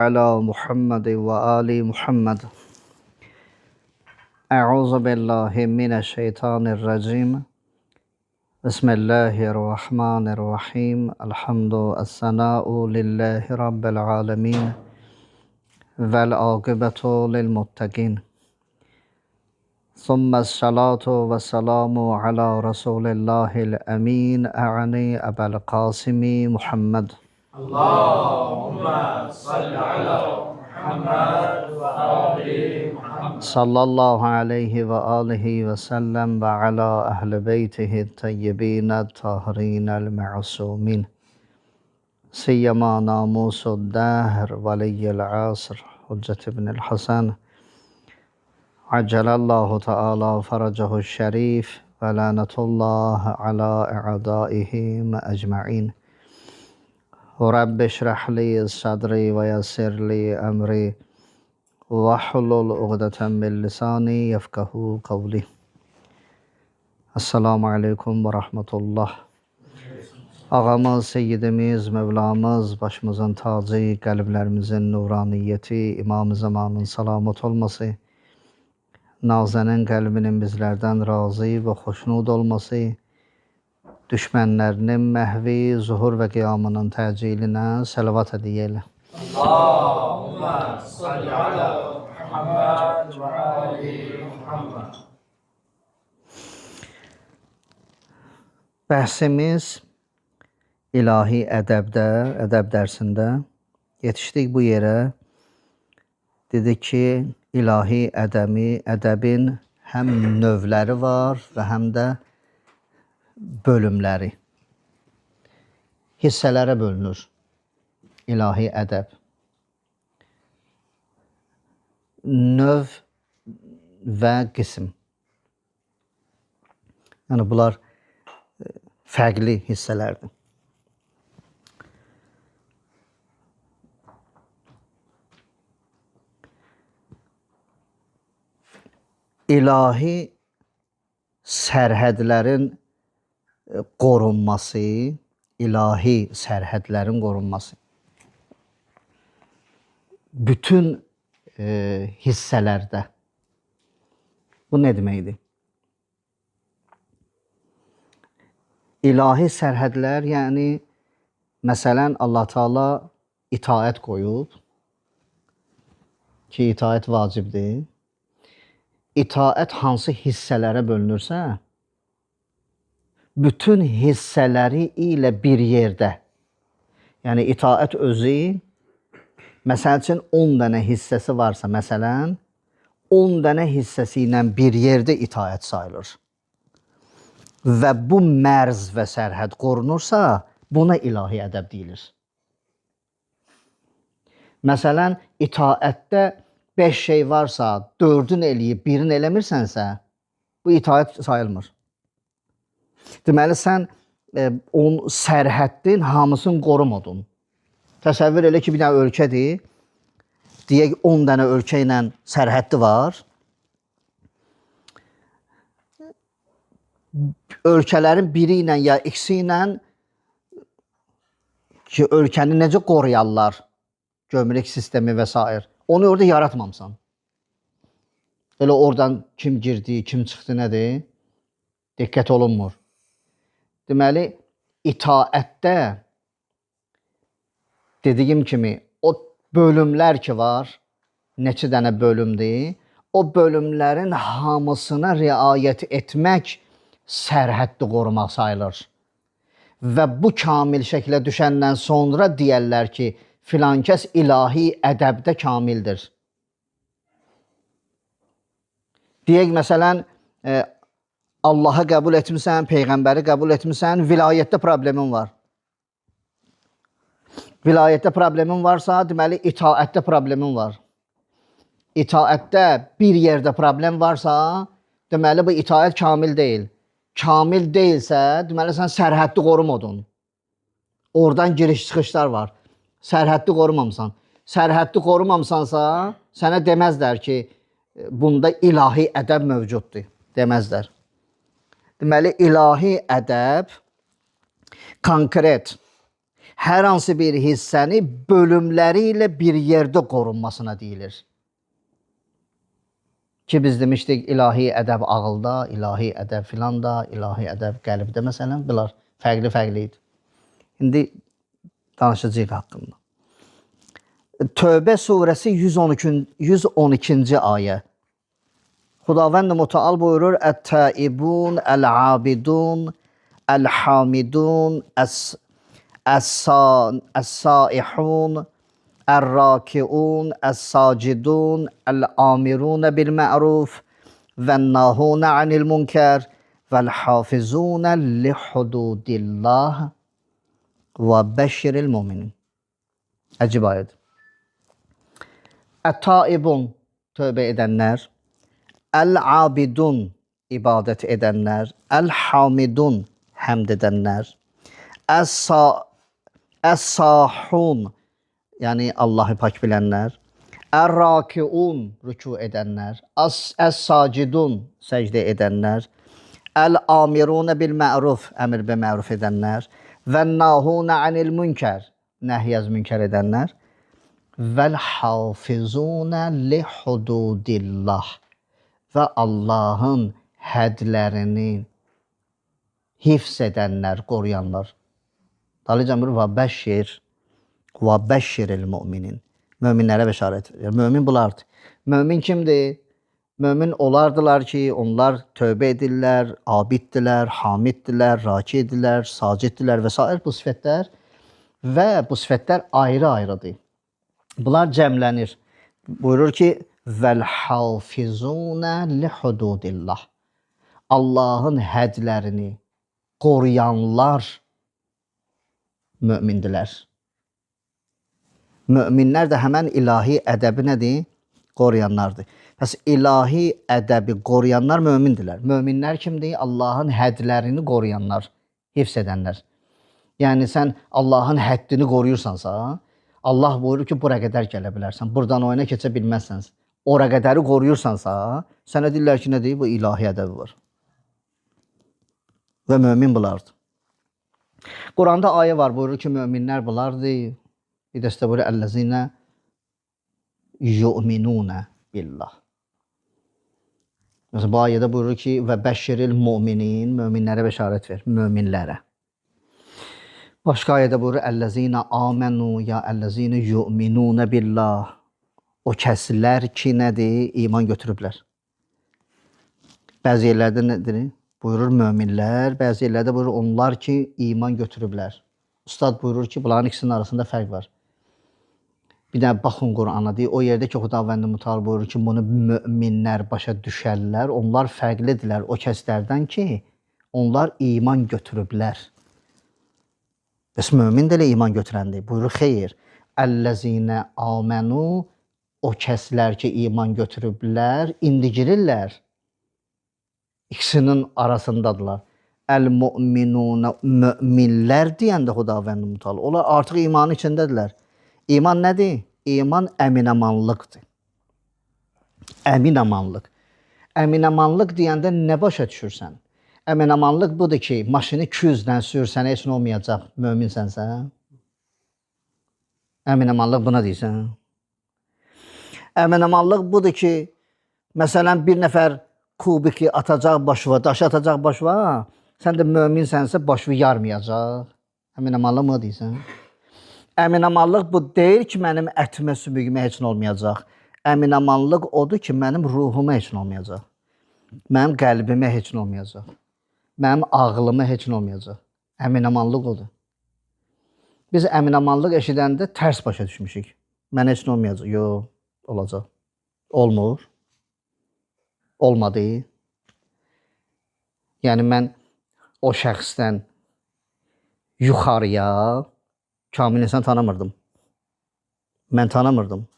على محمد وآل محمد. أعوذ بالله من الشيطان الرجيم. بسم الله الرحمن الرحيم. الحمد الثناء لله رب العالمين والعاقبة للمتقين. ثم الصلاة والسلام على رسول الله الأمين أعني أبا القاسم محمد. اللهم صل على محمد وآل محمد صلى الله عليه وآله وسلم وعلى أهل بيته الطيبين الطاهرين المعصومين سيما ناموس الدهر ولي العصر حجة بن الحسن عجل الله تعالى فرجه الشريف ولعنة الله على أعدائهم أجمعين. رب اشرح لي صدري ويسر لي أمري واحلل عقدة من lisani yefkahu qavli. Esselamu aleyküm ve rahmetullah. Ağamız, seyyidimiz, Mevlamız, başımızın tacı, qəlblərimizin nuraniyyəti, İmam-ı Zamanın salamat olması, Nazənin qəlbinin bizlərdən razı və xoşnud olması, düşmənlərinin məhvi, zuhur və qiyamının təcillinə səlavat edəyələ. اللهم صل على محمد وآل محمد. Bəhsimiz ilahi ədəbdə, ədəb dərsində yetişdik bu yerə. Dedik ki, ilahi ədəbin həm növləri var və həm də bölümləri. Hissələrə bölünür ilahi ədəb. Növ və qism. Yəni bunlar fərqli hissələrdir. İlahi sərhədlərin qorunması, ilahi sərhədlərin qorunması. Bütün hissələrdə. Bu nə deməkdir? İlahi sərhədlər, yəni məsələn Allah Taala itaət qoyub ki, itaət vacibdir. İtaət hansı hissələrə bölünürsə, bütün hissələri ilə bir yerdə. Yəni itaət özü, məsəl üçün 10 dənə hissəsi varsa, məsələn, 10 dənə hissəsi ilə bir yerdə itaət sayılır. Və bu mərz və sərhəd qorunursa, buna ilahi ədəb deyilir. Məsələn, itaətdə 5 şey varsa, 4-ünü eləyib, 1-ini eləmirsənsə, bu itaət sayılmır. Deməli, sən sərhəddin hamısını qorumadın. Təsəvvür elə ki, bir dənə ölkədir, deyək 10 dənə ölkə ilə sərhəddi var. Ölkələrin biri ilə ya ikisi ilə ki, ölkəni necə qoruyarlar, gömrük sistemi və s. Onu orada yaratmamısan. Elə oradan kim girdi, kim çıxdı, nədir? Diqqət olunmur. Deməli, itaətdə dediyim kimi, o bölümlər ki var, neçə dənə bölümdür, o bölümlərin hamısına riayət etmək sərhəddi qorumaq sayılır. Və bu kamil şəklə düşəndən sonra deyərlər ki, filan kəs ilahi ədəbdə kamildir. Deyək, məsələn, Allahı qəbul etmirsən, Peyğəmbəri qəbul etmirsən, vilayətdə problemin var. Vilayətdə problemin varsa, deməli, itaətdə problemin var. İtaətdə bir yerdə problem varsa, deməli, bu itaət kamil deyil. Kamil deyilsə, deməli, sən sərhəddi qorumadın. Oradan giriş-çıxışlar var. Sərhəddi qorumamısan. Sərhəddi qorumamısansa, sənə deməzlər ki, bunda ilahi ədəb mövcuddur. Deməzlər. Deməli, ilahi ədəb konkret, hər hansı bir hissəni bölümləri ilə bir yerdə qorunmasına deyilir. Ki biz demişdik ilahi ədəb ağılda, ilahi ədəb filanda, ilahi ədəb qəlbdə məsələn, bunlar fərqli idi. İndi danışacağıq haqqında. Tövbə surəsi 112-ci ayə. Xudavənd Mütəal buyurur: "Ət-taibun, əl-abidun, əl-hamidun, əs-saihun, əl-rakiun, əs-sacidun, əl-amirun bil-ma'ruf, vən-nahun anil-munkar, vəl-hafizun li-hududillah və bəşşiril müminin." Əcib ayədir. Ət-taibun, tövbə edənlər, əl-abidun, ibadət edənlər, əl-hamidun, həmd edənlər, əs-sahun, yəni Allahı pak bilənlər, əl-rakiun, rüku edənlər, əs-sacidun, səcdə edənlər, əl-amirun bil-ma'ruf, əmr bi ma'ruf edənlər, vən-nahun anil-munkar, nəhy-əz münkər edənlər, vəl-hafizun li-hududillah, və Allahın hədlərini hifz edənlər, qoruyanlar. Dalıca buyurur, və bəşşiril müminin. Möminlərə bəşarət verir. Mömin bulardır. Mömin kimdir? Mömin olardılar ki, onlar tövbə edirlər, abiddirlər, hamiddirlər, rakidirlər, saciddirlər və s. bu sifətlər və bu sifətlər ayrı-ayrıdır. Bunlar cəmlənir. Buyurur ki, vəl-hafizunə li-hududillah. Allahın hədlərini qoruyanlar mömindirlər. Möminlər də həmən ilahi ədəbi nədir? Qoruyanlardır. Bəs ilahi ədəbi qoruyanlar mömindirlər. Möminlər kimdir? Allahın hədlərini qoruyanlar, hifz edənlər. Yəni sən Allahın həddini qoruyursansa, Allah buyurur ki, bura qədər gələ bilərsən, buradan oyuna keçə bilməzsən. Ora qədəri qoruyursansa, sənə deyirlər ki, nə deyir? Bu ilahi ədəbi var. Və mömin bulardır. Quranda ayə var, buyurur ki, möminlər bulardır. Bir dəstə buyurur, əlləzinə yu'minunə billah. Məsələn, bu ayədə buyurur ki, və bəşşiril müminin, möminlərə bəşarət ver, möminlərə. Başqa ayədə buyurur, əlləzinə amənu, ya əlləzinə yu'minunə billah. O kəslər ki, nədir? İman götürüblər. Bəzi yerlərdə nədir? Buyurur möminlər, bəzi yerlərdə buyurur onlar ki, iman götürüblər. Ustad buyurur ki, bunların ikisinin arasında fərq var. Bir də baxın Qur'ana deyir, o yerdə ki, Xudavənd Mütəal buyurur ki, bunu möminlər başa düşərlər, onlar fərqlidirlər o kəslərdən ki, onlar iman götürüblər. Bəs mömin də elə iman götürəndir. Buyurur, xeyr, əlləzinə amənu, o kəslər ki, iman götürüblər, indigirirlər. İkisinin arasındadılar. Əl-müminunə, möminlər deyəndə Xudavənd Mütəal, onlar artıq imanın içindədirlər. İman nədir? İman əminamanlıqdır. Əminamanlıq. Əminamanlıq deyəndə nə başa düşürsən? Əminamanlıq budur ki, maşını 200-dən sürsən, heç nə olmayacaq, möminsənsə. Əminamanlıq buna deyirsən. Əminamanlıq budur ki, məsələn, bir nəfər kubiki atacaq başıva, daşı atacaq başıva, sən də möminsənsə başını yarmayacaq. Əminamanlıq mı deyirsən? Əminamanlıq bu deyil ki, mənim ətimə, sümüyümə heç nə olmayacaq. Əminamanlıq odur ki, mənim ruhuma heç nə olmayacaq. Mənim qəlbimə heç nə olmayacaq. Mənim ağlıma heç nə olmayacaq. Əminamanlıq odur. Biz əminamanlıq eşidəndə tərs başa düşmüşük. Mənə heç nə olmayacaq. Yox, olacaq. Olmur. Olmadı. Yəni mən o şəxsdən yuxarıya kamil insan tanımırdım. Mən tanımırdım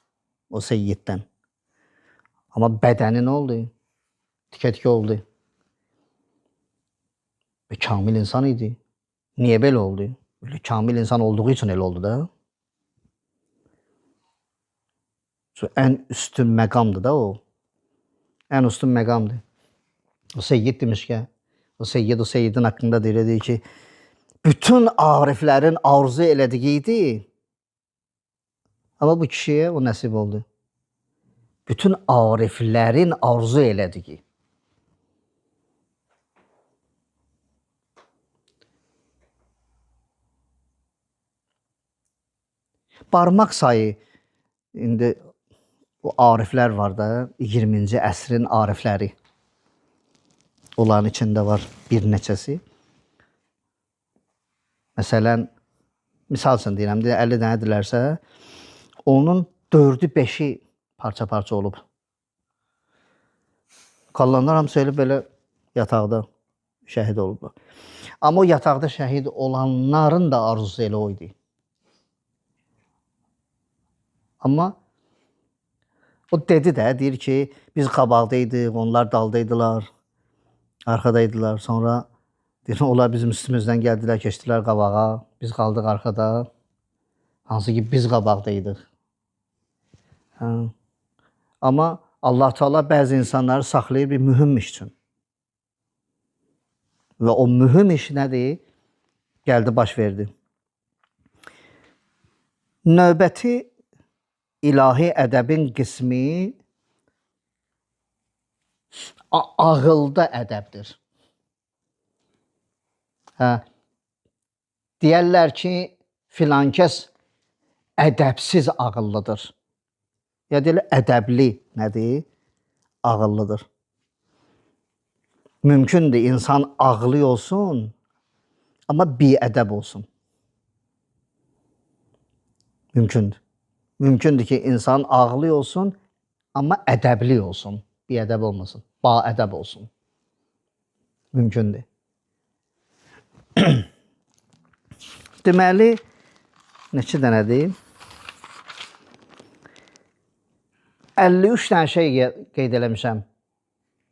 o seyyiddən. Amma bədəni nə oldu? Tikə-tikə oldu. Və kamil insan idi. Niyə belə oldu? Böyle kamil insan olduğu üçün elə oldu da. Ən üstün məqamdır da o. Ən üstün məqamdır. O seyyid demiş ki, o seyyidin haqqında deyir ki, bütün ariflərin arzu elədiyi idi. Amma bu kişiyə o nəsib oldu. Bütün ariflərin arzu elədiyi. Barmaq sayı, indi o ariflər var da, 20-ci əsrin arifləri. Onların içində var bir neçəsi. Məsələn, misal üçün deyirəm, 50 dənədirlərsə, onun 4-ü 5-i parça-parça olub. Qalanlar hamısı elə belə yataqda şəhid olublar. Amma o yataqda şəhid olanların da arzusu elə o idi. Amma o dedi də, deyir ki, biz qabaqdaydıq, onlar daldaydılar, arxadaydılar. Sonra deyir, onlar bizim üstümüzdən gəldilər, keçdilər qabağa, biz qaldıq arxada. Hansı ki, biz qabaqdaydıq. Amma Allah Teala bəzi insanları saxlayır bir mühüm iş üçün. Və o mühüm iş nədir? Gəldi, baş verdi. Növbəti ilahi ədəbin qismi ağılda ədəbdir. Deyərlər ki, filan kəs ədəbsiz ağıllıdır. Ya deyirlər, ədəbli nədir? Ağıllıdır. Mümkündür insan ağlı olsun, amma biədəb olsun. Mümkündür. Mümkündür ki, insan ağlı olsun, amma ədəbli olsun. Biədəb olmasın, baədəb olsun. Mümkündür. Deməli, neçə dənədir? 53 dənə şey qeyd eləmişəm.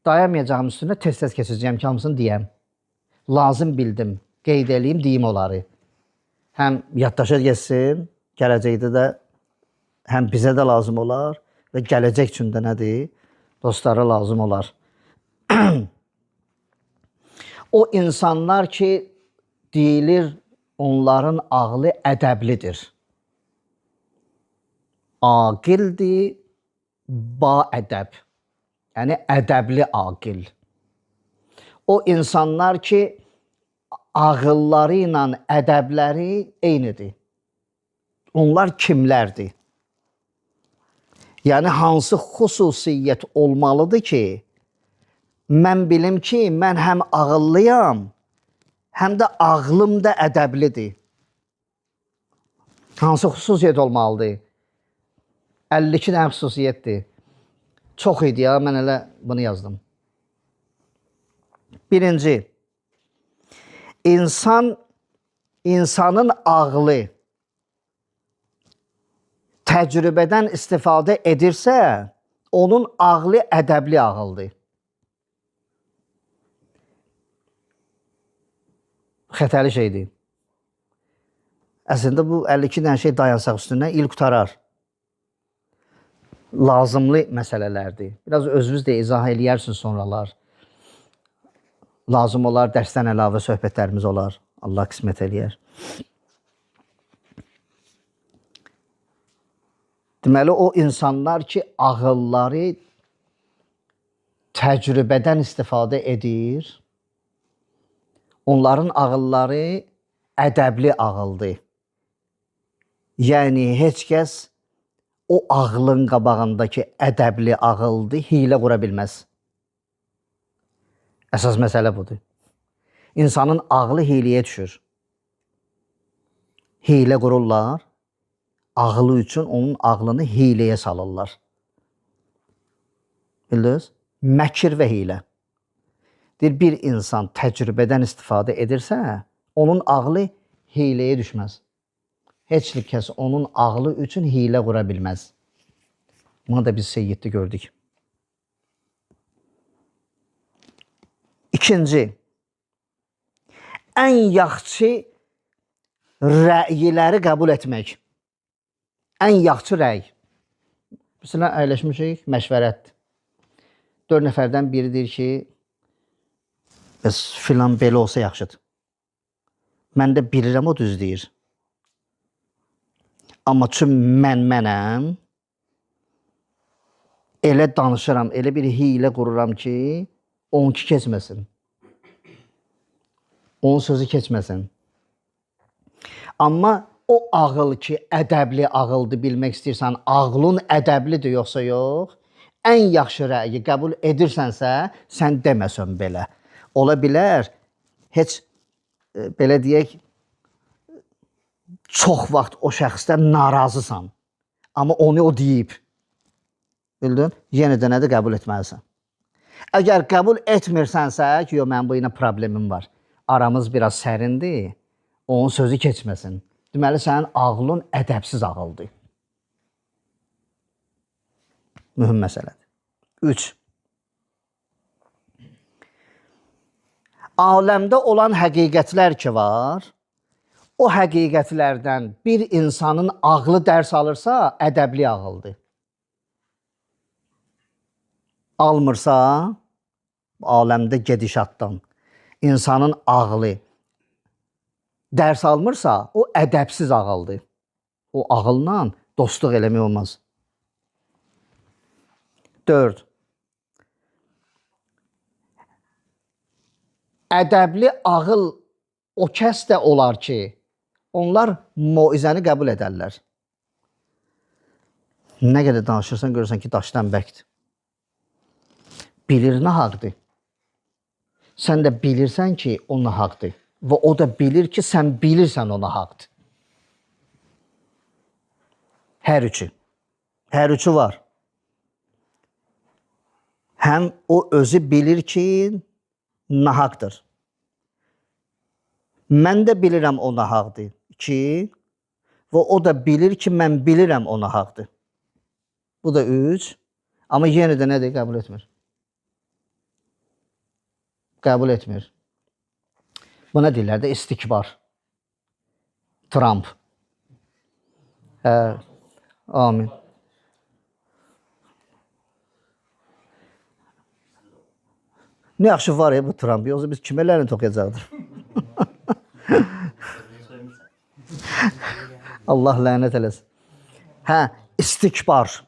Dayamayacağım üstündə tez-tez keçəcəyəm ki, hamısını deyəm. Lazım bildim, qeyd eləyim, deyim onları. Həm yaddaşa geçsin, gələcəkdə də həm bizə də lazım olar və gələcək üçün də nədir? Dostlara lazım olar. O insanlar ki, deyilir, onların ağlı ədəblidir. Aqildir, baədəb. Yəni, ədəbli aqil. O insanlar ki, ağılları ilə ədəbləri eynidir. Onlar kimlərdir? Yəni, hansı xüsusiyyət olmalıdır ki, mən bilim ki, mən həm ağıllıyam, həm də ağlım da ədəblidir. Hansı xüsusiyyət olmalıdır? 52 dənə xüsusiyyətdir. Çox idi ya, mən elə bunu yazdım. Birinci, insanın ağlı təcrübədən istifadə edirsə, onun ağlı ədəbli ağıldır. Xətərli şeydir. Əslində bu 52 dənə şey dayansaq üstündən il qutarar. Lazımlı məsələlərdir. Biraz özünüz də izah eləyərsiniz sonralar. Lazım olar, dərsdən əlavə söhbətlərimiz olar. Allah qismət eləyər. Deməli, o insanlar ki, ağılları təcrübədən istifadə edir, onların ağılları ədəbli ağıldır. Yəni, heç kəs o ağlın qabağındakı ədəbli ağıldır, hiylə qura bilməz. Əsas məsələ budur. İnsanın ağlı hiyləyə düşür. Hiylə qururlar, ağlı üçün onun ağlını hiyləyə salırlar. Bildiniz? Məkir və hiylə. Deyir, bir insan təcrübədən istifadə edirsə, onun ağlı hiyləyə düşməz. Heç bir kəs onun ağlı üçün hiylə qura bilməz. Bunu da biz Seyyiddə gördük. İkinci, ən yaxşı rəyləri qəbul etmək. Ən yaxşı rəy. Məsələn, əyləşmişik, məşvərətdir. 4 nəfərdən biri deyir ki, filan belə olsa yaxşıdır. Mən də bilirəm o düz deyir. Amma çünki mənəm, elə danışıram, elə bir hiylə qururam ki, onunki keçməsin. Onun sözü keçməsin. Amma o ağıl ki, ədəbli ağıldır, bilmək istəyirsən, ağlın ədəblidir yoxsa yox, ən yaxşı rəyi qəbul edirsənsə, sən deməsən belə. Ola bilər, heç belə deyək, çox vaxt o şəxsdən narazısan. Amma onu o deyib. Bildin? Yenə də nədir qəbul etməlisən. Əgər qəbul etmirsənsə, ki, yox, mənim bu ilə problemim var. Aramız biraz sərindir, onun sözü keçməsin. Deməli, sənin ağlın ədəbsiz ağıldır. Mühüm məsələdir. 3. Aləmdə olan həqiqətlər ki var, o həqiqətlərdən bir insanın ağlı dərs alırsa, ədəbli ağıldır. Almırsa, aləmdə gedişatdan insanın ağlı dərs almırsa, o ədəbsiz ağıldır. O ağılla dostluq eləmək olmaz. 4. Ədəbli ağıl o kəs də olar ki, onlar moizəni qəbul edərlər. Nə qədər danışırsan, görürsən ki, daşdan bəkdir. Bilir nə haqdır. Sən də bilirsən ki, o nə haqdır. Və o da bilir ki, sən bilirsən o nə haqdır. Hər üçü. Hər üçü var. Həm o özü bilir ki, nə haqdır. Mən də bilirəm o nə haqdır. 2. Və o da bilir ki, mən bilirəm o nə haqdır. Bu da 3. Amma yenə də nədir? Qəbul etmir. Qəbul etmir. Buna deyirlər də istikbar. Trump. Amin. Ne yaxşı var ya bu Trump. Yoksa biz kimələrini toxuyacaqdır? Allah lənət eləsin. Hə, istikbar.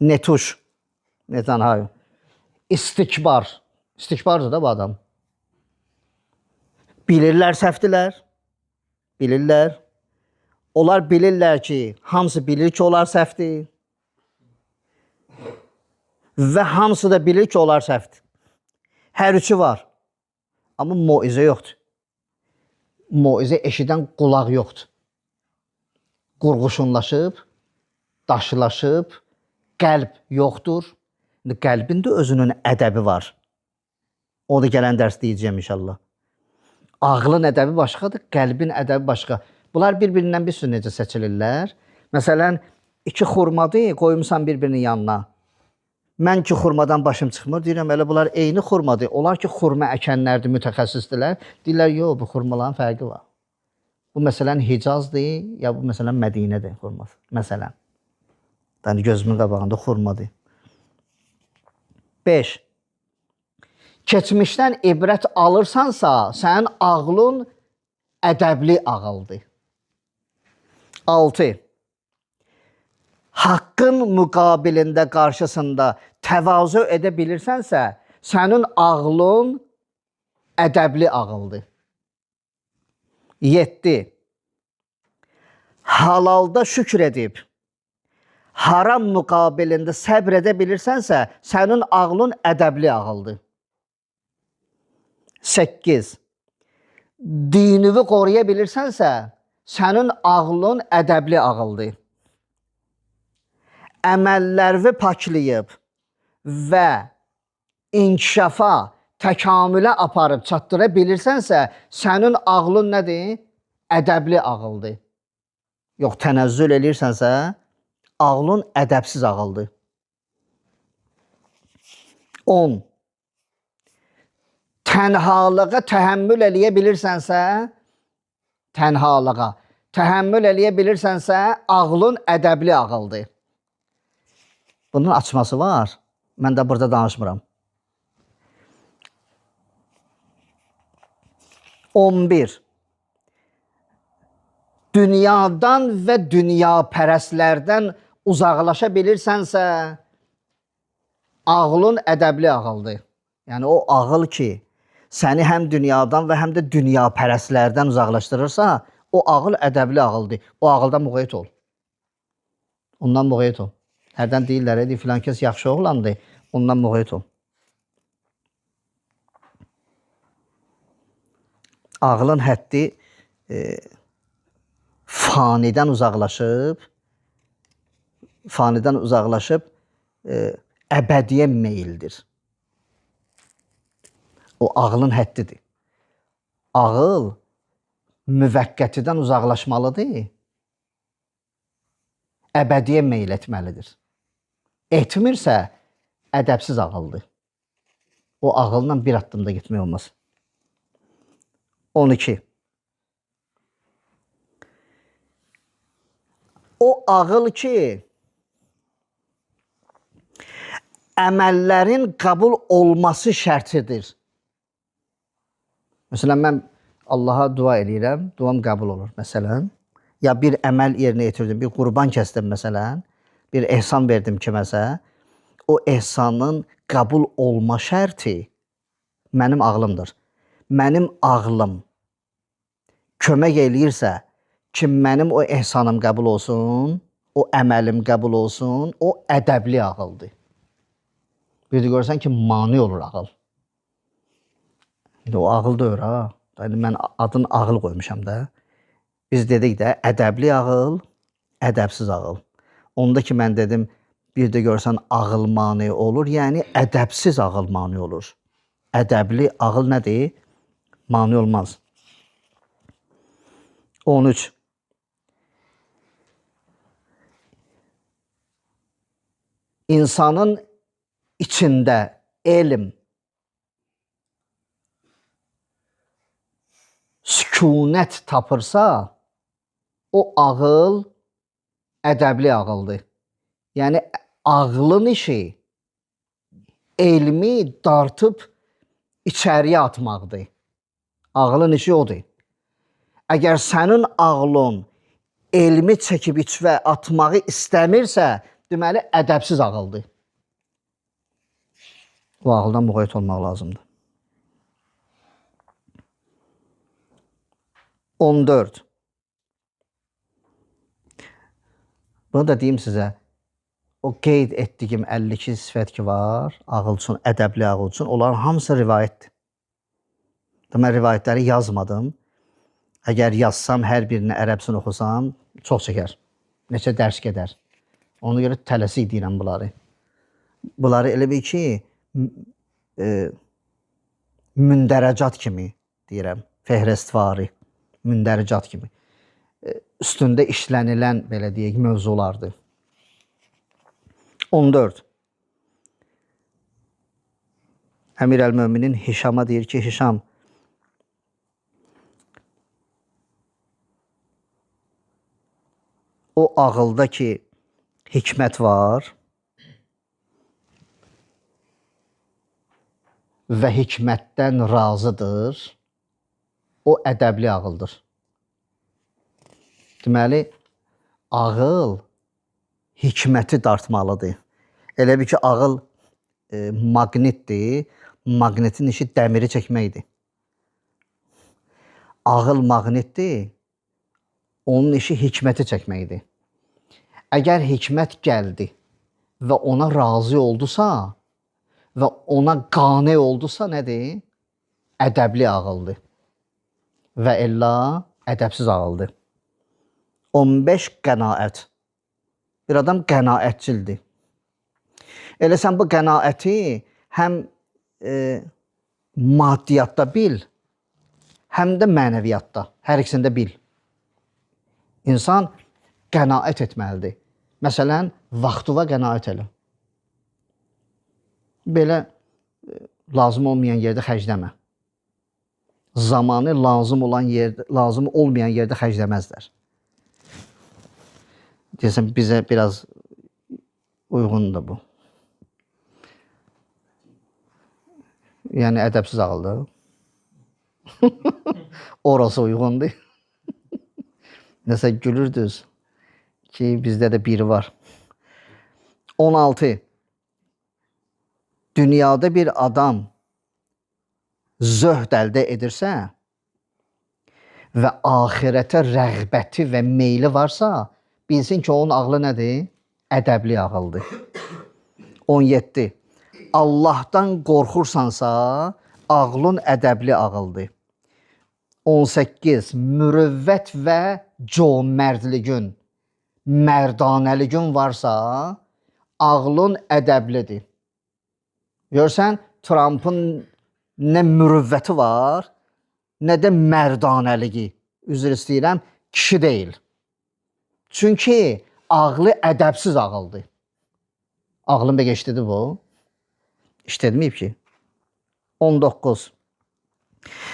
Netuş. Netanyahu. İstikbar. İstikbardır da bu adam. Bilirlər səhvdilər. Bilirlər. Onlar bilirlər ki, hamısı bilir ki, onlar səhvdir. Və hamısı da bilir ki, onlar səhvdir. Hər üçü var. Amma moizə yoxdur. Moizə eşidən qulaq yoxdur. Qurğuşunlaşıb, daşılaşıb, qəlb yoxdur. Qəlbin də özünün ədəbi var. O da gələn dərs deyəcəm inşallah. Ağlın ədəbi başqadır, qəlbin ədəbi başqa. Bunlar bir-birindən bir sürü necə seçilirlər? Məsələn, 2 xurmadır, qoymuşsan bir-birinin yanına. Mən ki, xurmadan başım çıxmır, deyirəm, elə bunlar eyni xurmadır. Onlar ki, xurma əkənlərdir, mütəxəssisdirlər. Deyirlər, yox, bu xurmaların fərqi var. Bu məsələn Hicazdır, ya bu məsələn Mədinədir xurması. Məsələn. Yəni, gözümün qabağında xurmadır. 5. Keçmişdən ibrət alırsansa, sənin ağlın ədəbli ağıldır. 6. Haqqın müqabilində, qarşısında təvazu edə bilirsənsə, sənin ağlın ədəbli ağıldır. 7. Halalda şükür edib, haram müqabilində səbr edə bilirsənsə, sənin ağlın ədəbli ağıldır. 8. Dinini qoruya bilirsənsə, sənin ağlın ədəbli ağıldır. Əməllərini paklayıb və inkişafa, təkamülə aparıb çatdıra bilirsənsə, sənin ağlın nədir? Ədəbli ağıldır. Yox, tənəzzül edirsənsə, ağlın ədəbsiz ağıldır. 10. Tənhalığa təhəmmül eləyə bilirsənsə, tənhalığa təhəmmül eləyə bilirsənsə, ağlın ədəbli ağıldır. Bunun açması var. Mən də burada danışmıram. 11. Dünyadan və dünyapərəstlərdən uzaqlaşa bilirsənsə, ağlın ədəbli ağıldır. Yəni o ağıl ki, səni həm dünyadan və həm də dünyapərəstlərdən uzaqlaşdırırsa, o ağıl ədəbli ağıldır. O ağıldan muğayət ol. Ondan muğayət ol. Hərdən deyirlər, filan kəs yaxşı oğlandır, ondan muğayət ol. Ağlın həddi fanidən uzaqlaşıb əbədiyə meyildir. O ağlın həddidir. Ağıl müvəqqətidən uzaqlaşmalıdır, əbədiyə meyil etməlidir. Etmirsə, ədəbsiz ağıldır. O ağılla bir addımda getmək olmaz. 12. O ağıl ki, əməllərin qəbul olması şərtidir. Məsələn, mən Allaha dua eləyirəm, duam qəbul olur. Məsələn, ya bir əməl yerinə yetirdim, bir qurban kəsdim məsələn, bir ehsan verdim kiməsə, o ehsanın qəbul olma şərti mənim ağlımdır. Mənim ağlım kömək eləyirsə ki, mənim o ehsanım qəbul olsun, o əməlim qəbul olsun, o ədəbli ağıldır. Bir də görürsən ki, mane olur ağıl. O ağıl deyir ha. Mən adını ağıl qoymuşam da. Biz dedik də, ədəbli ağıl, ədəbsiz ağıl. Onda ki, mən dedim, bir də görsən ağıl mane olur, yəni ədəbsiz ağıl mane olur. Ədəbli ağıl nədir? Mane olmaz. 13. İnsanın içində elm, sükunət tapırsa, o ağıl ədəbli ağıldır. Yəni, ağlın işi elmi dartıb içəriyə atmaqdır. Ağlın işi odur. Əgər sənin ağlın elmi çəkib içvə atmağı istəmirsə, deməli, ədəbsiz ağıldır. O ağıldan müğayət olmaq lazımdır. 14. Bunu da deyim sizə. O qeyd etdiyim 52 sifət ki var, ağıl üçün, ədəbli ağıl üçün, onların hamısı rivayətdir. Mən rivayətləri yazmadım. Əgər yazsam, hər birini ərəbsini oxusam, çox çəkər. Neçə dərs gedər. Ona görə tələsik deyirəm bunları. Bunları elə bir ki, mündərəcat kimi deyirəm, fehrestvari, mündərəcat kimi. Üstündə işlənilən, belə deyək, mövzulardır. 14. Əmir əl-Möminin Hişama deyir ki, Hişam, o ağılda ki, hikmət var və hikmətdən razıdır, o ədəbli ağıldır. Deməli, ağıl hikməti dartmalıdır. Elə bir ki, ağıl maqnitdir, maqnitin işi dəmiri çəkməkdir. Ağıl maqnitdir, onun işi hikməti çəkməkdir. Əgər hikmət gəldi və ona razı oldusa və ona qane oldusa, nədir? Ədəbli ağıldır. Və illa ədəbsiz ağıldır. 15 qənaət. Bir adam qənaətçildir. Elə sən bu qənaəti həm maddiyyatda bil, həm də mənəviyyatda, hər ikisində bil. İnsan qənaət etməlidir. Məsələn, vaxtına qənaət elə. Belə lazım olmayan yerdə xərcləmə. Zamanı lazım olmayan yerdə xərcləməzlər. Deyəsən, bizə biraz uyğundur bu. Yəni, ədəbsiz ağıldır. Orası uyğundur. Nəsə gülürdünüz ki, bizdə də biri var. 16. Dünyada bir adam zöhd əldə edirsə və axirətə rəğbəti və meyli varsa, bilsin ki, onun ağlı nədir? Ədəbli ağıldır. 17. Allahdan qorxursansa, ağlın ədəbli ağıldır. 18. Mürüvvət və cömərdliyin, mərdanəliyin varsa, ağlın ədəblidir. Görsən, Trumpın nə mürüvvəti var, nə də mərdanəliyi. Üzr istəyirəm, kişi deyil. Çünki ağlı ədəbsiz ağıldır. Ağlın bə işlədi bu? İşlədməyib ki. 19.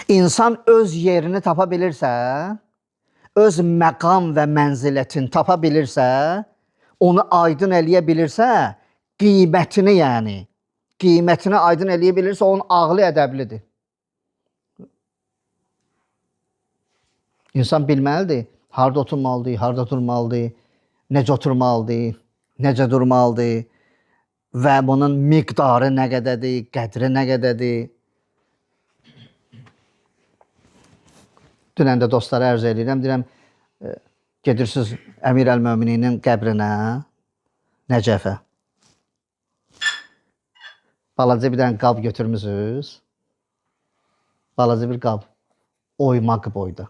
İnsan öz yerini tapa bilirsə, öz məqam və mənzilətini tapa bilirsə, onu aydın eləyə bilirsə, qiymətini yəni, qiymətini aydın eləyə bilirsə, onun ağlı ədəblidir. İnsan bilməlidir, harada oturmalıdır, harada durmalıdır, necə oturmalıdır, necə durmalıdır və bunun miqdarı nə qədədir, qədri nə qədədir. Dünən də dostlara ərz edirəm, deyirəm, gedirsiniz Əmir Əl-Mömininin qəbrinə, Nəcəfə. Balaca bir dənə qab götürmüsünüz. Balaca bir qab, oymaq boyda.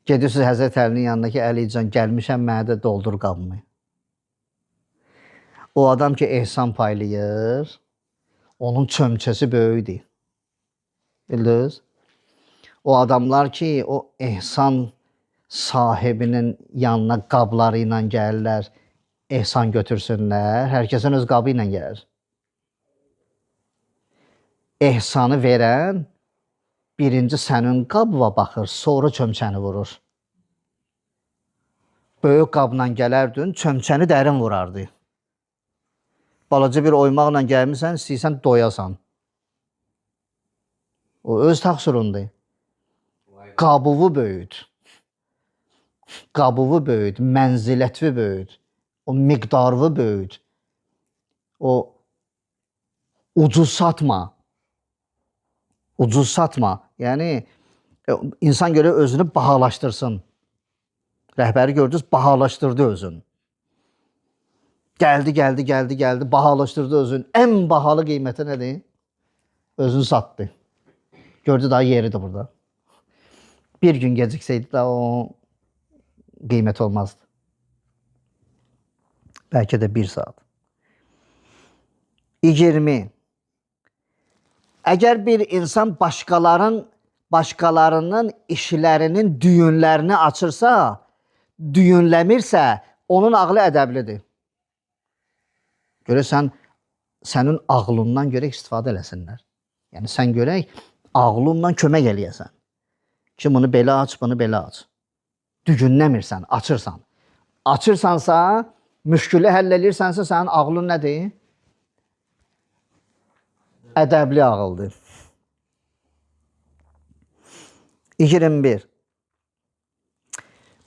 Gedirsiniz Həzrət Əlinin yanına ki, Əlican, gəlmişəm, mənə də doldur qabımı. O adam ki, ehsan paylayır, onun çömçəsi böyüdür. Bildiniz? O adamlar ki, o ehsan sahibinin yanına qabları ilə gəlirlər, ehsan götürsünlər, hər kəsin öz qabı ilə gəlir. Ehsanı verən birinci sənin qabına baxır, sonra çömçəni vurur. Böyük qabla gələrdin, çömçəni dərin vurardı. Balaca bir oymaqla gəlmirsən, istəyirsən doyasan. O öz təqsirundur. Qabıvı böyüd. Qabıvı böyüd, mənzilətvi böyüd. O miqdarvı böyüd. O ucuz satma. Ucuz satma. Yəni insan görə özünü bahalaşdırsın. Rəhbəri gördünüz, bahalaşdırdı özünü. Gəldi, bahalaşdırdı özünü. Ən bahalı qiyməti nədir? Özünü satdı. Gördü daha yeridir burada. Bir gün geciksəydi də o qiymət olmazdı. Bəlkə də bir saat. 20. Əgər bir insan başqalarının işlərinin düyünlərini açırsa, düyünləmirsə, onun ağlı ədəblidir. Görürsən, sənin ağlından görək istifadə eləsinlər. Yəni, sən görək, ağlından kömək eləyəsən. Ki, bunu belə aç, bunu belə aç. Düyünləmirsən, açırsan. Açırsansa, müşkülü həll edirsənsə, sənin ağlın nədir? Ədəbli ağıldır. 21.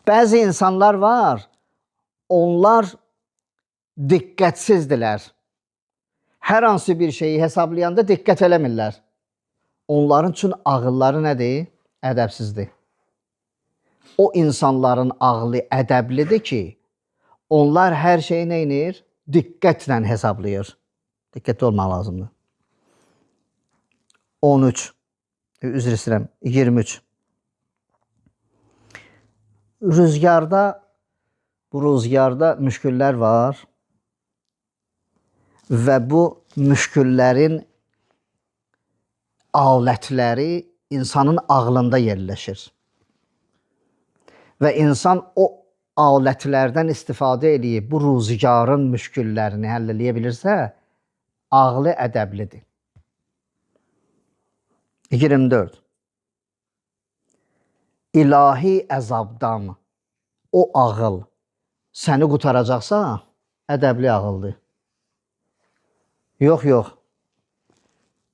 Bəzi insanlar var, onlar diqqətsizdirlər. Hər hansı bir şeyi hesablayanda diqqət eləmirlər. Onların üçün ağılları nədir? Ədəbsizdir. O insanların ağlı ədəblidir ki, onlar hər şeyi nə edir? Diqqətlə hesablayır. Diqqətli olmaq lazımdır. 13. Üzr istəyirəm. 23. Bu rüzgarda müşküllər var və bu müşküllərin alətləri insanın ağlında yerləşir. Və insan o alətlərdən istifadə edib bu rüzgarın müşküllərini həll eləyə bilirsə, ağlı ədəblidir. 24. İlahi əzabdan o ağıl səni qutaracaqsa, ədəbli ağıldır. Yox.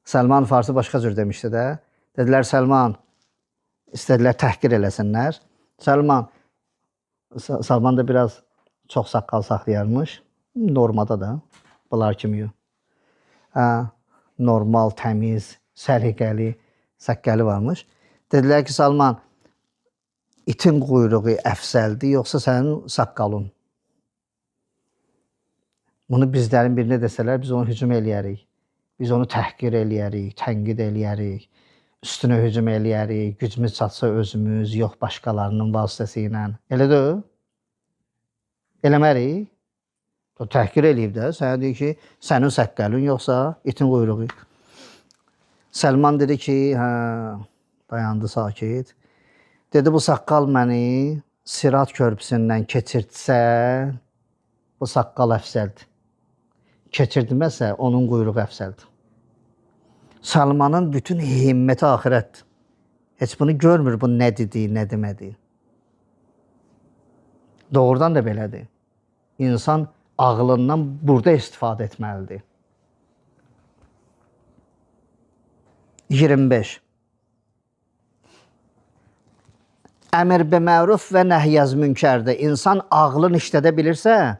Səlman Farsi başqa cür demişdi də, Dedilər Səlman, istədilər təhqir eləsinlər. Salman da biraz çox saqqal saxlayarmış. Normada da, bunlar kimi yox. Normal, təmiz, səliqəli, saqqalı varmış. Dedilər ki, Salman, itin quyruğu əfsəldir, yoxsa sənin saqqalın? Bunu bizlərin birinə desələr, biz onu hücum eləyərik. Biz onu təhqir eləyərik, tənqid eləyərik, üstünə hücum eləyərik, gücümüz çatsa özümüz, yox başqalarının vasitəsilə. Elə deyil? Eləmərik? O təhqir eləyib də, sənə deyir ki, sənin saqqalın yoxsa itin quyruğu. Səlman dedi ki, dayandı sakit. Dedi, bu saqqal məni Sirat körpüsündən keçirtsə, bu saqqal əfsəldir. Keçirtməsə, onun quyruğu əfsəldir. Salmanın bütün himməti axirətdir. Heç bunu görmür, bu nə dedi, nə demədi. Doğrudan da belədir. İnsan ağlından burada istifadə etməlidir. 25. Əmr bi məruf və nəhyəz münkərdə insan ağlını işlədə bilirsə,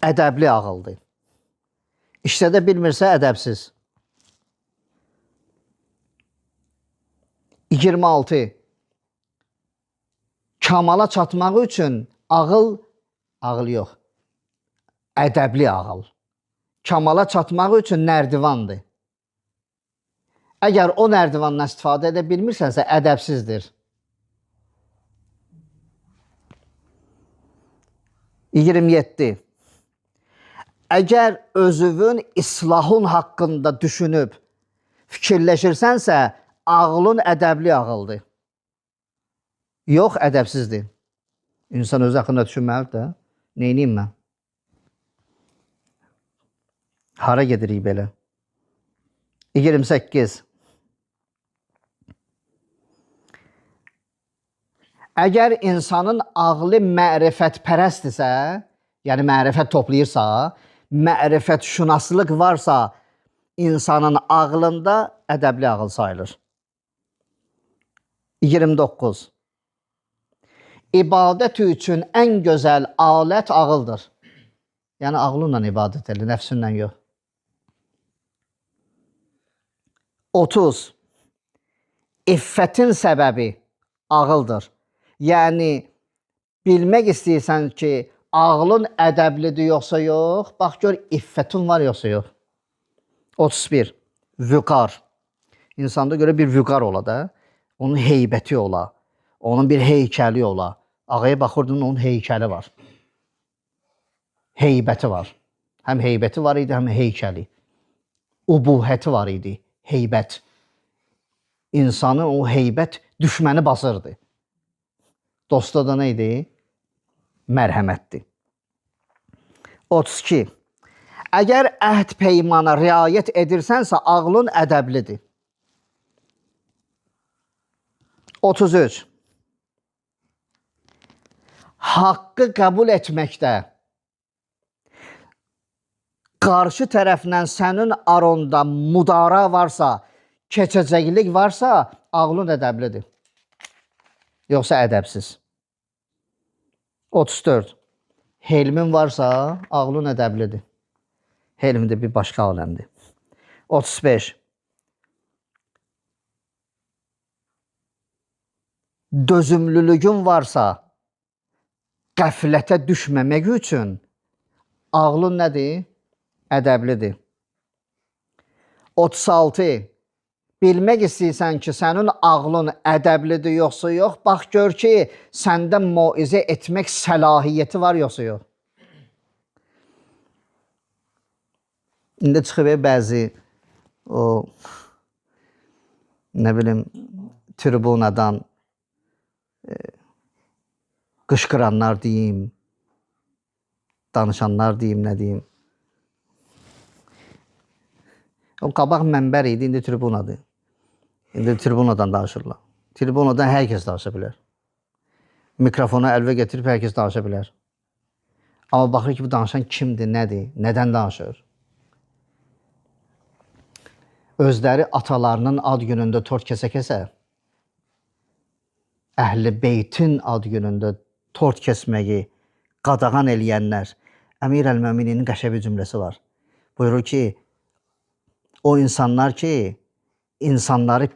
ədəbli ağıldır. İşlədə bilmirsə, ədəbsiz. 26. Kamala çatmaq üçün ağıl yox, ədəbli ağıl. Kamala çatmaq üçün nərdivandır. Əgər o nərdivandan istifadə edə bilmirsənsə, ədəbsizdir. 27. Əgər özünün islahın haqqında düşünüb, fikirləşirsənsə, ağlın ədəbli ağıldır. Yox, ədəbsizdir. İnsan öz haqqında düşünməlidir də. Neyniyim mən? Hara gedirik belə? 28. Əgər insanın ağlı mərifətpərəstdirsə, yəni mərifət toplayırsa, mərifət şünaslıq varsa, insanın ağlında ədəbli ağıl sayılır. 29. İbadət üçün ən gözəl alət ağıldır. Yəni ağlınla ibadət edir, nəfsünlə yox. 30. İffətin səbəbi ağıldır. Yəni bilmək istəyirsən ki, ağlın ədəblidir yoxsa yox, bax gör iffətin var yoxsa yox. 31. Vüqar. İnsanda görə bir vüqar ola da, onun heybəti ola, onun bir heykəli ola. Ağaya baxırdın, onun heykəli var. Heybəti var. Həm heybəti var idi, həm heykəli. Ubuhəti var idi, heybət. İnsanın o heybət düşməni basırdı. Dosta da nə idi? Mərhəmətdir. 32. Əgər əhd peymana riayət edirsənsə, ağlın ədəblidir. 33. Haqqı qəbul etməkdə qarşı tərəfdən sənin aronda mudara varsa, keçəcəklik varsa, ağlın ədəblidir. Yoxsa ədəbsiz. 34. Helmin varsa, ağlın ədəblidir. Helm də bir başqa aləmdir. 35. Dözümlülüyün varsa, qəflətə düşməmək üçün ağlın nədir? Ədəblidir. 36. Bilmək istəyirsən ki, sənin ağlın ədəblidir yoxsa yox, bax gör ki, səndə moizə etmək səlahiyyəti var yoxsa yox. İndi çıxıb bəzi o nə bilim tribunadan qışqıranlar deyim, danışanlar deyim, nə deyim. O qabaq mənbər idi, indi tribunadır. İndi tribunadan danışırlar. Tribunadan hər kəs danışa bilər. Mikrofonu əlvə getirib hər kəs danışa bilər. Amma baxır ki, bu danışan kimdir, nədir, nədən danışır? özləri atalarının ad günündə tort kəsə-kəsə, Əhl-i Beytin ad günündə tort kəsməyi qadağan eləyənlər, Əmir əl-Möminin qəşəng bir cümləsi var. Buyurur ki, o insanlar ki, insanları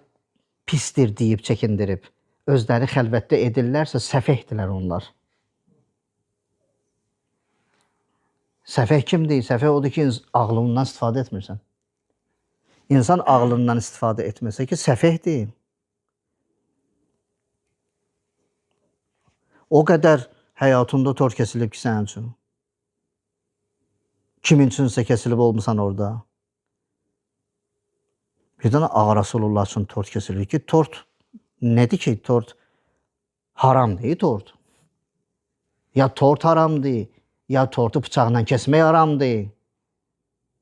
pisdir deyib çəkindirib, özləri xəlvətdə edirlərsə, səfehdirlər onlar. Səfeh kimdir? Səfeh odur ki, ağlından istifadə etmirsən. İnsan ağlından istifadə etməsə ki, səfehdir. O qədər həyatında tort kəsilib ki, sənin üçün. Kimin üçünsə kəsilib olmusan orada. Bir dənə Ağa Rasulullah üçün tort kəsilir ki, tort nədir ki, tort haramdır, tort. Ya tort haramdır, ya tortu bıçaqla kəsmək haramdır.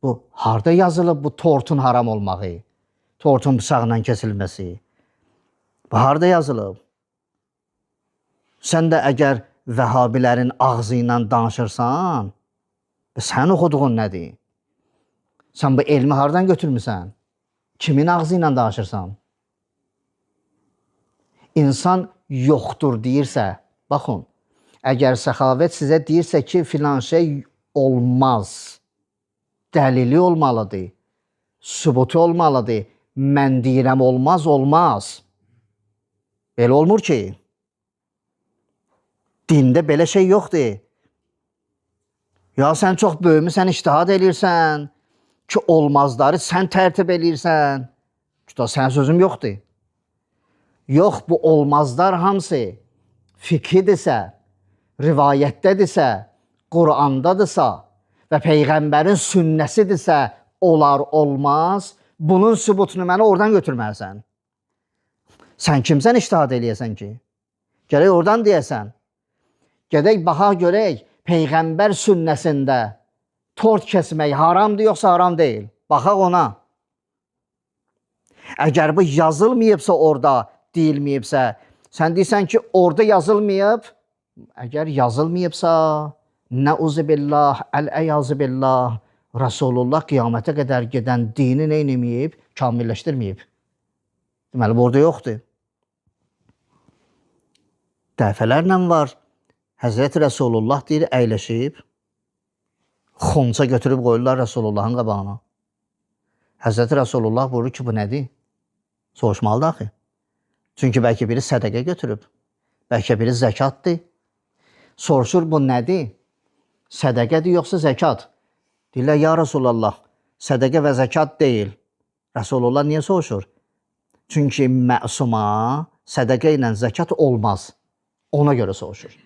Bu, harada yazılıb bu tortun haram olmağı, tortun bıçaqla kəsilməsi? Bu, harada yazılıb? Sən də əgər vəhabilərin ağzı ilə danışırsan, sən oxuduğun nədir? Sən bu elmi haradan götürmüsən? Kimin ağzı ilə danışırsan? İnsan yoxdur deyirsə, baxın, əgər səxavət sizə deyirsə ki, filan şey olmaz, dəlili olmalıdır, sübutu olmalıdır, mən deyirəm olmaz, olmaz. Belə olmur ki. Dində belə şey yoxdur. Ya sən çox böyümüsən, ictihad eləyirsən ki, olmazları sən tərtib eləyirsən. Ki, da sən sözüm yoxdur. Yox, bu olmazlar hamısı fiqhidirsə, rivayətdədirsə, Qurandadırsa və Peyğəmbərin sünnəsidirsə, olar, olmaz. Bunun sübutunu mənə oradan götürməlisən. Sən kimsən ictihad eləyəsən ki? Gərək oradan deyəsən. Gedək baxa görək, Peyğəmbər sünnəsində tort kəsmək haramdır, yoxsa haram deyil. Baxaq ona. Əgər bu yazılmayıbsa orada, deyilməyibsə, sən deyirsən ki, orada yazılmayıb, əgər yazılmayıbsa, nəuzubillah, əl-əyazıbillah, Rasulullah qiyamətə qədər gedən dini neynəməyib, kamilləşdirməyib. Deməli, bu orada yoxdur. Dəfələrlə var. Həzrəti Rəsulullah deyir, əyləşib, xonça götürüb qoyurlar Rəsulullahın qabağına. Həzrəti Rəsulullah buyurur ki, bu nədir? Soruşmalıdır axı. Çünki bəlkə biri sədəqə götürüb, bəlkə biri zəkatdır. Soruşur, bu nədir? Sədəqədir, yoxsa zəkat? Deyirlər, ya Rəsulullah, sədəqə və zəkat deyil. Rəsulullah niyə soruşur? Çünki məsuma sədəqə ilə zəkat olmaz. Ona görə soruşur.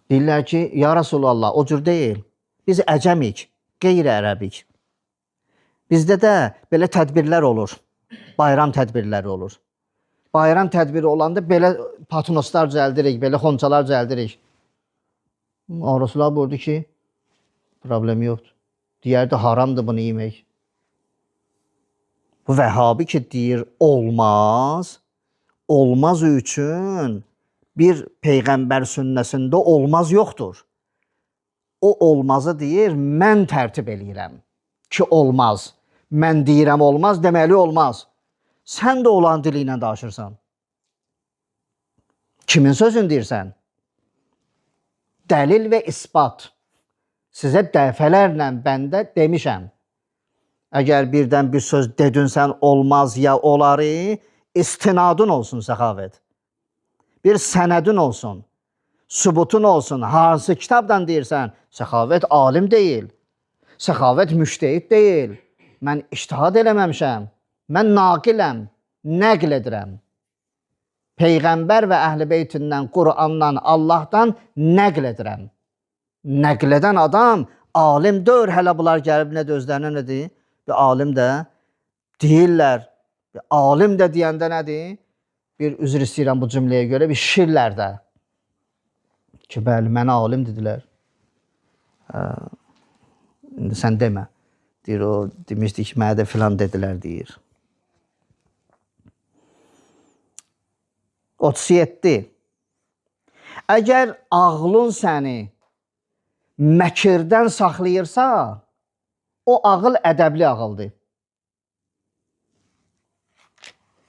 Deyirlər ki, ya Rasulallah, o cür deyil. Biz əcəmik, qeyri-ərəbik. Bizdə də belə tədbirlər olur. Bayram tədbirləri olur. Bayram tədbiri olanda belə patnoslar düzəldirik, belə xonçalar düzəldirik. Rasulullah buyurdu ki, problem yoxdur. Deyərdi, haramdır bunu yemək. Bu vəhabi ki, deyir, olmaz. Olmaz üçün bir Peyğəmbər sünnəsində olmaz yoxdur. O olmazı deyir, mən tərtib eləyirəm ki, olmaz. Mən deyirəm olmaz, deməli olmaz. Sən də olan dili ilə danışırsan. Kimin sözünü deyirsən? Dəlil və isbat. Sizə dəfələrlə bəndə demişəm. Əgər birdən bir söz dedinsən olmaz ya oları, istinadın olsun səxavət. Bir sənədin olsun, sübutun olsun. Hansı kitabdan deyirsən? Səxavət alim deyil. Səxavət müştehid deyil. Mən ictihad eləməmişəm. Mən naqiləm, nəql edirəm. Peyğəmbər və Əhl-i Beytindən, Qurandan, Allahdan nəql edirəm. Nəql edən adam alim deyil. Hələ bunlar gəlib nə özlərinə nədir? Bir alim də deyirlər. Bir alim də deyəndə nədir? Bir üzr istəyirəm bu cümləyə görə, bir şirlər də. Ki, bəli, mənə alim dedilər. İndi sən demə. Deyir, o demişdi ki, mənə də filan dedilər, deyir. 37. Əgər ağlın səni məkirdən saxlayırsa, o ağıl ədəbli ağıldır.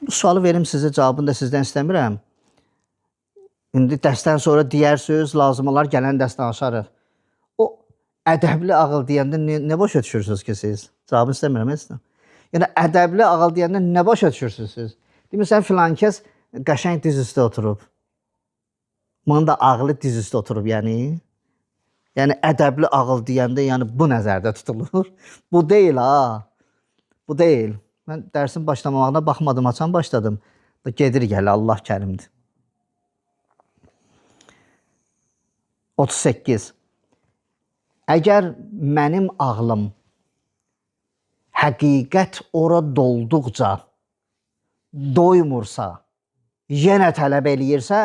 Bu sualı verim sizə, cavabını da sizdən istəmirəm. İndi dərsdən sonra deyərsiniz, lazım olar gələn dərs danışarıq. O ədəbli ağıl deyəndə nə başa düşürsünüz ki siz? Cavabını istəmirəm heç. Yəni ədəbli ağıl deyəndə nə başa düşürsünüz siz? Demirsən filan kəs qəşəng diz üstə oturub. Bunun da ağlı diz üstə oturub, yəni. Yəni ədəbli ağıl deyəndə yəni bu nəzərdə tutulur. Bu deyil ha. Bu deyil. Mən dərsin başlamağına baxmadım, açan başladım. Gedir gəl, Allah kərimdir. 38. Əgər mənim ağlım həqiqət ora dolduqca doymursa, yenə tələb eləyirsə,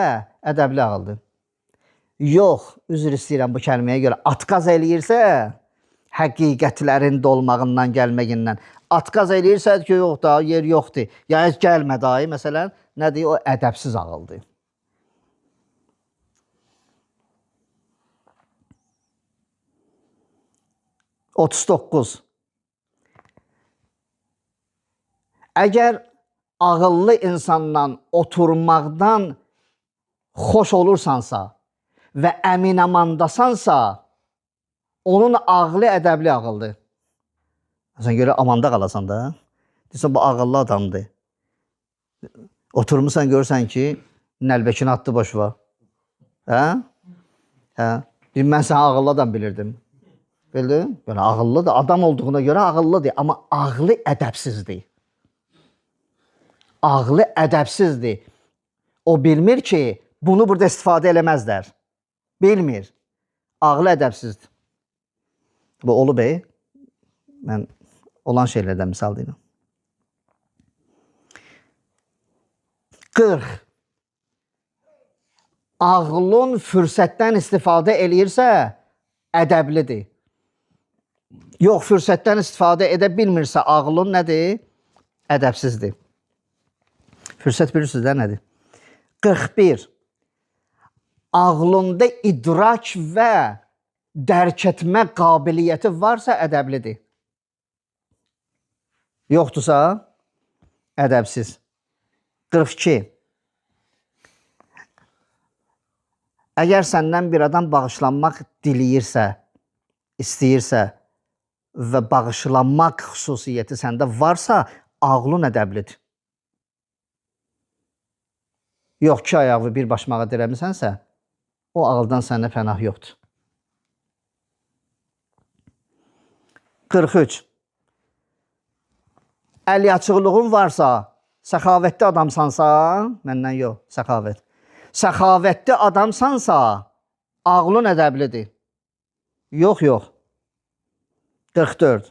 ədəbli ağıldır. Yox, üzr istəyirəm bu kəlməyə görə, atqaz eləyirsə, həqiqətlərin dolmağından, gəlməyindən, atqaz eləyirsə ki, yox da, yer yoxdur, ya heç gəlmə dahi, məsələn, nədir, o ədəbsiz ağıldır. Otuz doqquz. Əgər ağıllı insanla oturmaqdan xoş olursansa və əminamandasansa, onun ağlı ədəbli ağıldır. Sən görə amanda qalasan da. Deyirsən, bu ağıllı adamdır. Oturmuşsan, görürsən ki, nəlbəkini atdı boşva. Hə? Hə? Mən səni ağıllı adam bilirdim. Bildin? Yəni, ağıllıdır. Adam olduğuna görə ağıllıdır. Amma ağlı ədəbsizdir. Ağlı ədəbsizdir. O bilmir ki, bunu burada istifadə eləməzlər. Bilmir. Ağlı ədəbsizdir. Bu olub, mən olan şeylərdən misal deyirəm. 40. Ağlın fürsətdən istifadə eləyirsə, ədəblidir. Yox, fürsətdən istifadə edə bilmirsə, ağlın nədir? Ədəbsizdir. Fürsət bilirsiniz də nədir? 41. Ağlında idrak və dərk etmə qabiliyyəti varsa, ədəblidir. Yoxdursa, ədəbsiz. 42. Əgər səndən bir adam bağışlanmaq diləyirsə, istəyirsə və bağışlanmaq xüsusiyyəti səndə varsa, ağlın ədəblidir. Yox, iki ayağı bir başmağa dirəmisənsə, o ağıldan sənə pənah yoxdur. 43. Əliaçıqlığın varsa, səxavətli adamsansa, məndən yox, səxavət. Səxavətli adamsansa, ağlın ədəblidir. Yox, yox. 44.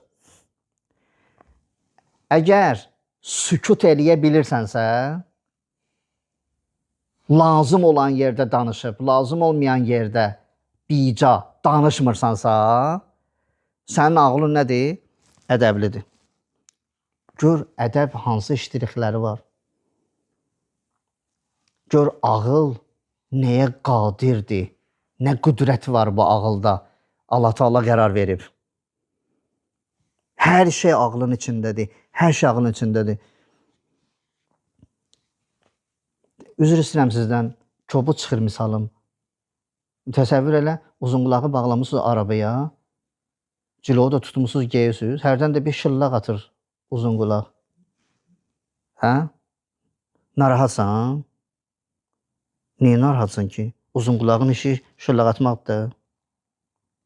Əgər sükut eləyə bilirsənsə, lazım olan yerdə danışıb, lazım olmayan yerdə bica danışmırsansa, sənin ağlın nədir? Ədəblidir. Gör, ədəb hansı iştirikləri var. Gör, ağıl nəyə qadirdir, nə qüdrət var bu ağılda. Allah Teala qərar verib. Hər şey ağlın içindədir. Hər şey ağlın içindədir. Üzr istəyirəm sizdən, kobud çıxır misalım. Təsəvvür elə, uzun qulağı bağlamışsınız arabaya, cilovu da tutmuşsunuz, geyirsiniz, hərdən də bir şıllaq atır uzun qulaq. Hə? Narahatsan? Niyə narahatsan ki? Uzun qulağın işi şıllaq atmaqdır.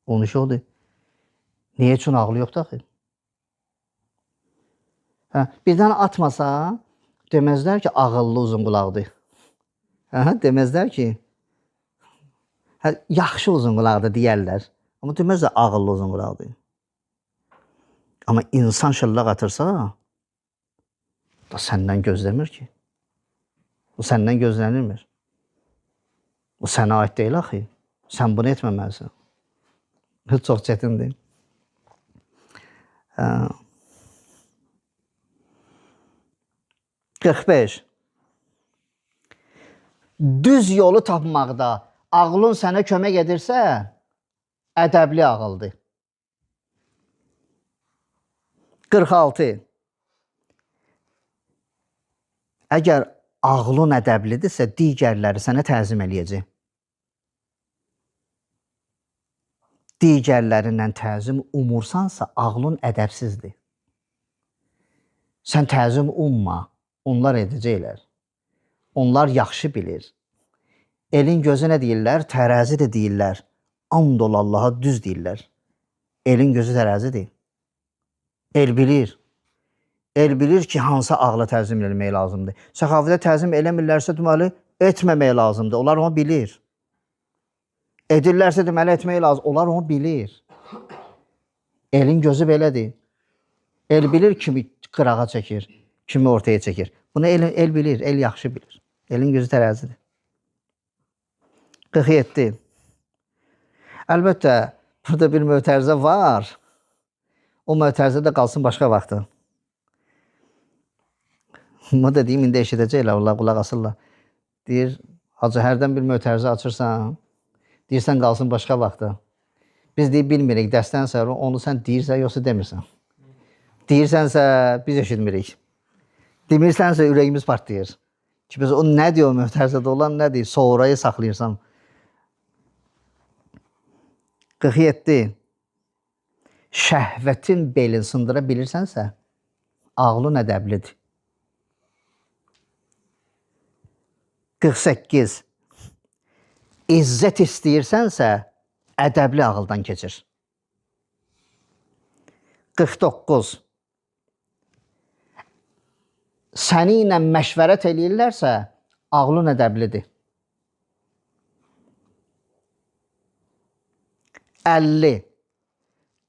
Onun işi odur. Niyə üçün ağlı yoxdur axı? Hə, birdən atmasa, deməzlər ki, ağıllı uzun qulaqdır. Hə, deməzlər ki, hə, yaxşı uzun qulaqdır deyərlər. Amma deməzlər ağıllı uzun qulaqdır. Amma insan şıllaq atırsa, da səndən gözləmir ki. Bu səndən gözlənilmir. Bu sənə aid deyil axı. Sən bunu etməməlisən. Çox çətindir. 45. Düz yolu tapmaqda ağlın sənə kömək edirsə, ədəbli ağıldır. 46. Əgər ağlın ədəblidirsə, digərləri sənə təzim eləyəcək. Digərlərindən təzim umursansa, ağlın ədəbsizdir. Sən təzim umma, onlar edəcəklər. Onlar yaxşı bilir. Elin gözü nə deyirlər? Tərəzi də deyirlər. And ol Allaha düz deyirlər. Elin gözü tərəzidir. El bilir. El bilir ki, hansı ağla təzim eləmək lazımdır. Səxavətə təzim eləmirlərsə, deməli, etməmək lazımdır. Onlar onu bilir. Edirlərsə, deməli, etmək lazım. Onlar onu bilir. Elin gözü belədir. El bilir kimi qırağa çəkir, kimi ortaya çəkir. Bunu el bilir, el yaxşı bilir. Elin gözü tərəzidir. 47. Əlbəttə, burada bir mötərizə var. O mötərizə də qalsın başqa vaxtı. Bunu da deyim, indi eşidəcəklər, onlar qulaq asırlar. Deyir, hacı, hərdən bir mötərizə açırsan, deyirsən qalsın başqa vaxtı. Biz deyib bilmirik, dəstən sonra onu sən deyirsən, yoxsa demirsən. Deyirsənsə, biz eşitmirik. Demirsənsə, ürəyimiz partlayır. Ki, biz o nə deyir, o mötərizədə olan nə deyir, sonrayı saxlayırsan. 47. Şəhvətin belini sındıra bilirsənsə, ağlın ədəblidir. 48. İzzət istəyirsənsə, ədəbli ağıldan keçir. 49. Səni ilə məşvərət eləyirlərsə, ağlın ədəblidir. 50.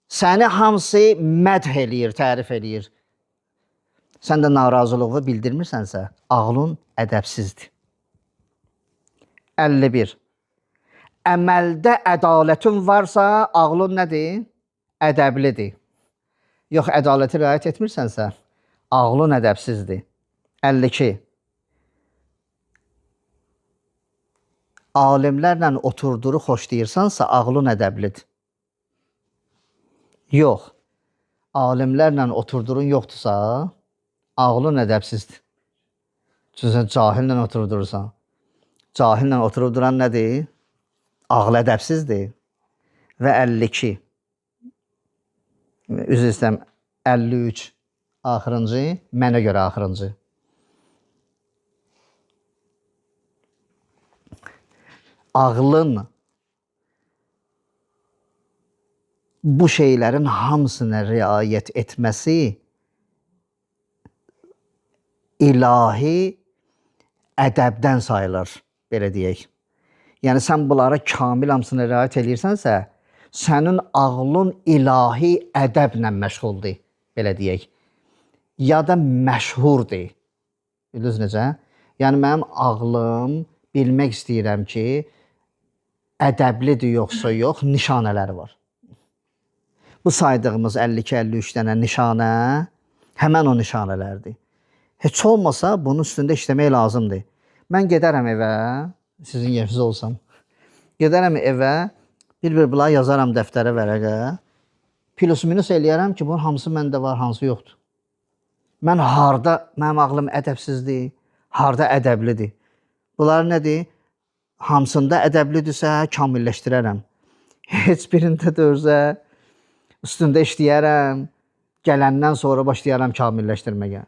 Səni hamısı mədh eləyir, tərif eləyir. Sən də narazılığı bildirmirsənsə, ağlın ədəbsizdir. 51. Əməldə ədalətin varsa, ağlın nədir? Ədəblidir. Yox, ədaləti riayət etmirsənsə, ağlın ədəbsizdir. 52. Alimlərlə oturduğu xoşlayırsansa, ağlın ədəblidir. Yox, alimlərlə oturduğun yoxdursa, ağlın ədəbsizdir. Çünki sən cahillə oturdurursan. Cahillə oturub duran nədir? Ağlı ədəbsizdir. Və 52. Üzr istəyirəm, 53. Axırıncı, mənə görə axırıncı. Ağlın bu şeylərin hamısına riayət etməsi ilahi ədəbdən sayılır, belə deyək. Yəni, sən bunlara kamil hamısına riayət edirsənsə, sənin ağlın ilahi ədəblə məşğuldur, belə deyək. Ya da məşhurdur. Bildiniz necə? Yəni, mənim ağlım bilmək istəyirəm ki, ədəblidir yoxsa yox, nişanələri var. Bu saydığımız 52-53 dənə nişanə həmən o nişanələrdir. Heç olmasa bunun üstündə işləmək lazımdır. Mən gedərəm evə, sizin yerinizdə olsam, gedərəm evə, bir bunları yazaram dəftərə, vərəqə, plus minus eləyərəm ki, bunun hamısı məndə var, hansı yoxdur. Mən harda, mənim ağlım ədəbsizdir, harda ədəblidir. Bunlar nədir? Hamısında ədəblidirsə, kamilləşdirərəm. Heç birində dörsə, üstündə işləyərəm, gələndən sonra başlayaram kamilləşdirməyə.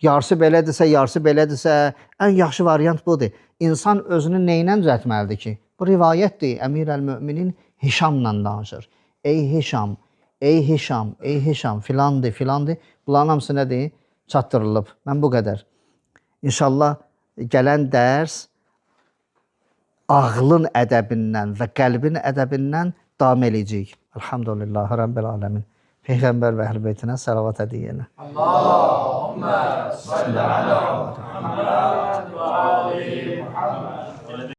Yarısı belədirsə, yarısı belədirsə, ən yaxşı variant budur. İnsan özünü neynə düzəltməlidir ki? Bu rivayətdir. Əmir əl-Möminin Hişamla danışır. Ey Hişam, ey Hişam, ey Hişam, filandır, filandır. Bunların hamısı nədir? Çatdırılıb. Mən bu qədər. İnşallah gələn dərs ağlın ədəbindən və qəlbin ədəbindən davam eləyəcək. Elhamdülillahi Rabbil aləmin. Peyğəmbər və əhl-beytinə salavat ediyyə. Allahümme salli ala Muhammed və ali Muhammed.